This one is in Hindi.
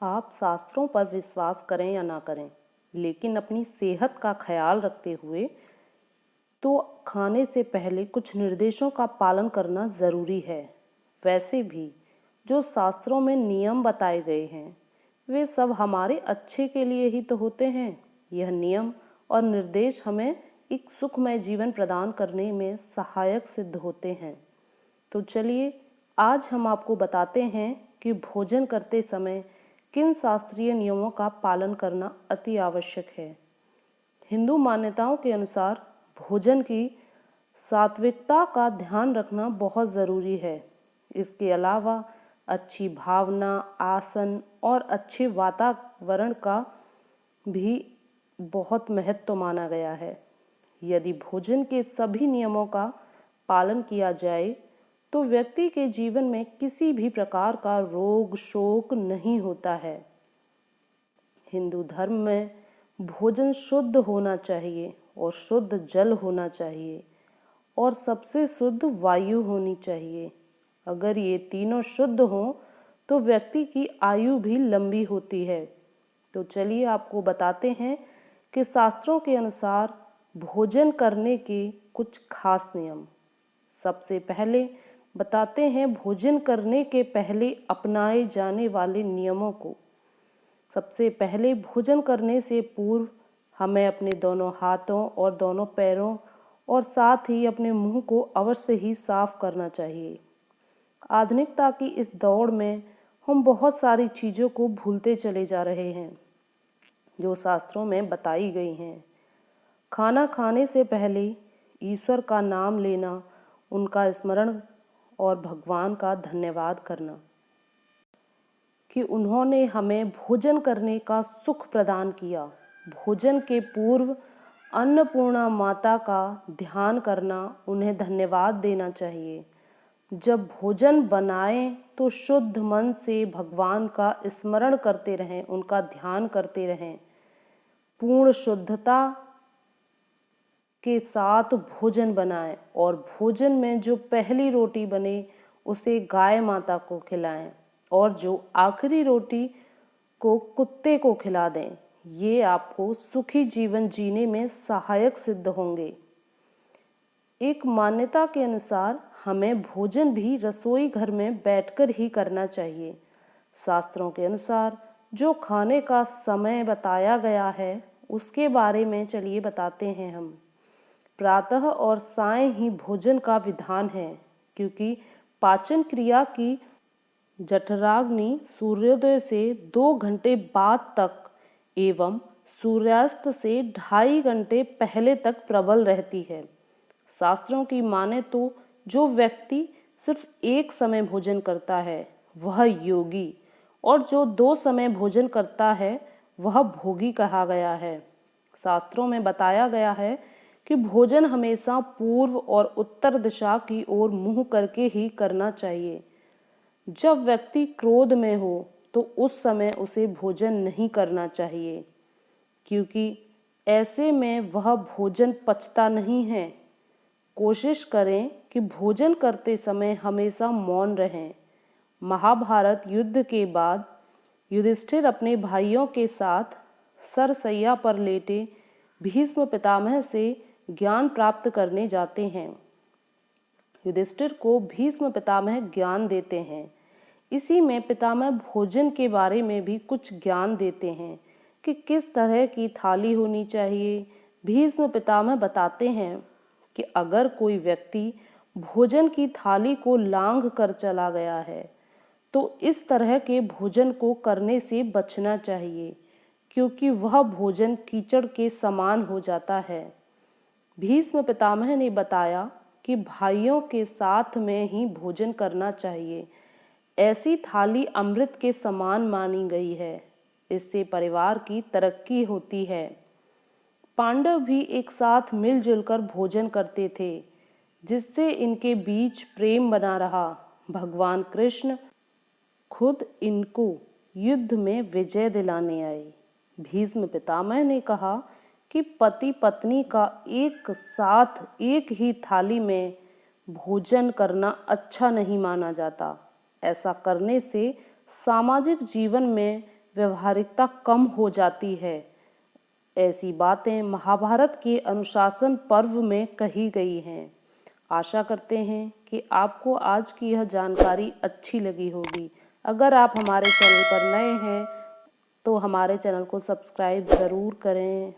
आप शास्त्रों पर विश्वास करें या ना करें, लेकिन अपनी सेहत का ख्याल रखते हुए तो खाने से पहले कुछ निर्देशों का पालन करना ज़रूरी है। वैसे भी जो शास्त्रों में नियम बताए गए हैं वे सब हमारे अच्छे के लिए ही तो होते हैं। यह नियम और निर्देश हमें एक सुखमय जीवन प्रदान करने में सहायक सिद्ध होते हैं। तो चलिए आज हम आपको बताते हैं कि भोजन करते समय किन शास्त्रीय नियमों का पालन करना अति आवश्यक है। हिंदू मान्यताओं के अनुसार भोजन की सात्विकता का ध्यान रखना बहुत ज़रूरी है। इसके अलावा अच्छी भावना, आसन और अच्छे वातावरण का भी बहुत महत्व माना गया है। यदि भोजन के सभी नियमों का पालन किया जाए तो व्यक्ति के जीवन में किसी भी प्रकार का रोग शोक नहीं होता है। हिंदू धर्म में भोजन शुद्ध होना चाहिए और शुद्ध जल होना चाहिए और सबसे शुद्ध वायु होनी चाहिए। अगर ये तीनों शुद्ध हों तो व्यक्ति की आयु भी लंबी होती है। तो चलिए आपको बताते हैं कि शास्त्रों के अनुसार भोजन करने के कुछ खास नियम। सबसे पहले बताते हैं भोजन करने के पहले अपनाए जाने वाले नियमों को। सबसे पहले भोजन करने से पूर्व हमें अपने दोनों हाथों और दोनों पैरों और साथ ही अपने मुंह को अवश्य ही साफ करना चाहिए। आधुनिकता की इस दौड़ में हम बहुत सारी चीज़ों को भूलते चले जा रहे हैं जो शास्त्रों में बताई गई हैं। खाना खाने से पहले ईश्वर का नाम लेना, उनका स्मरण और भगवान का धन्यवाद करना कि उन्होंने हमें भोजन करने का सुख प्रदान किया। भोजन के पूर्व अन्नपूर्णा माता का ध्यान करना, उन्हें धन्यवाद देना चाहिए। जब भोजन बनाएं तो शुद्ध मन से भगवान का स्मरण करते रहें, उनका ध्यान करते रहें। पूर्ण शुद्धता के साथ भोजन बनाएं और भोजन में जो पहली रोटी बने उसे गाय माता को खिलाएं और जो आखिरी रोटी को कुत्ते को खिला दें। ये आपको सुखी जीवन जीने में सहायक सिद्ध होंगे। एक मान्यता के अनुसार हमें भोजन भी रसोई घर में बैठकर ही करना चाहिए। शास्त्रों के अनुसार जो खाने का समय बताया गया है उसके बारे में चलिए बताते हैं हम। प्रातः और सायं ही भोजन का विधान है, क्योंकि पाचन क्रिया की जठराग्नि सूर्योदय से 2 घंटे बाद तक एवं सूर्यास्त से 2.5 घंटे पहले तक प्रबल रहती है। शास्त्रों की माने तो जो व्यक्ति सिर्फ एक समय भोजन करता है वह योगी, और जो 2 समय भोजन करता है वह भोगी कहा गया है। शास्त्रों में बताया गया है कि भोजन हमेशा पूर्व और उत्तर दिशा की ओर मुंह करके ही करना चाहिए। जब व्यक्ति क्रोध में हो तो उस समय उसे भोजन नहीं करना चाहिए, क्योंकि ऐसे में वह भोजन पचता नहीं है। कोशिश करें कि भोजन करते समय हमेशा मौन रहें। महाभारत युद्ध के बाद युधिष्ठिर अपने भाइयों के साथ सरसैया पर लेटे भीष्म पितामह से ज्ञान प्राप्त करने जाते हैं। युधिष्ठिर को भीष्म पितामह ज्ञान देते हैं। इसी में पितामह भोजन के बारे में भी कुछ ज्ञान देते हैं कि किस तरह की थाली होनी चाहिए। भीष्म पितामह बताते हैं कि अगर कोई व्यक्ति भोजन की थाली को लांघ कर चला गया है तो इस तरह के भोजन को करने से बचना चाहिए, क्योंकि वह भोजन कीचड़ के समान हो जाता है। भीष्म पितामह ने बताया कि भाइयों के साथ में ही भोजन करना चाहिए। ऐसी थाली अमृत के समान मानी गई है। इससे परिवार की तरक्की होती है। पांडव भी एक साथ मिलजुल कर भोजन करते थे, जिससे इनके बीच प्रेम बना रहा। भगवान कृष्ण खुद इनको युद्ध में विजय दिलाने आए। भीष्म पितामह ने कहा कि पति पत्नी का एक साथ एक ही थाली में भोजन करना अच्छा नहीं माना जाता। ऐसा करने से सामाजिक जीवन में व्यवहारिकता कम हो जाती है। ऐसी बातें महाभारत के अनुशासन पर्व में कही गई हैं। आशा करते हैं कि आपको आज की यह जानकारी अच्छी लगी होगी। अगर आप हमारे चैनल पर नए हैं तो हमारे चैनल को सब्सक्राइब ज़रूर करें।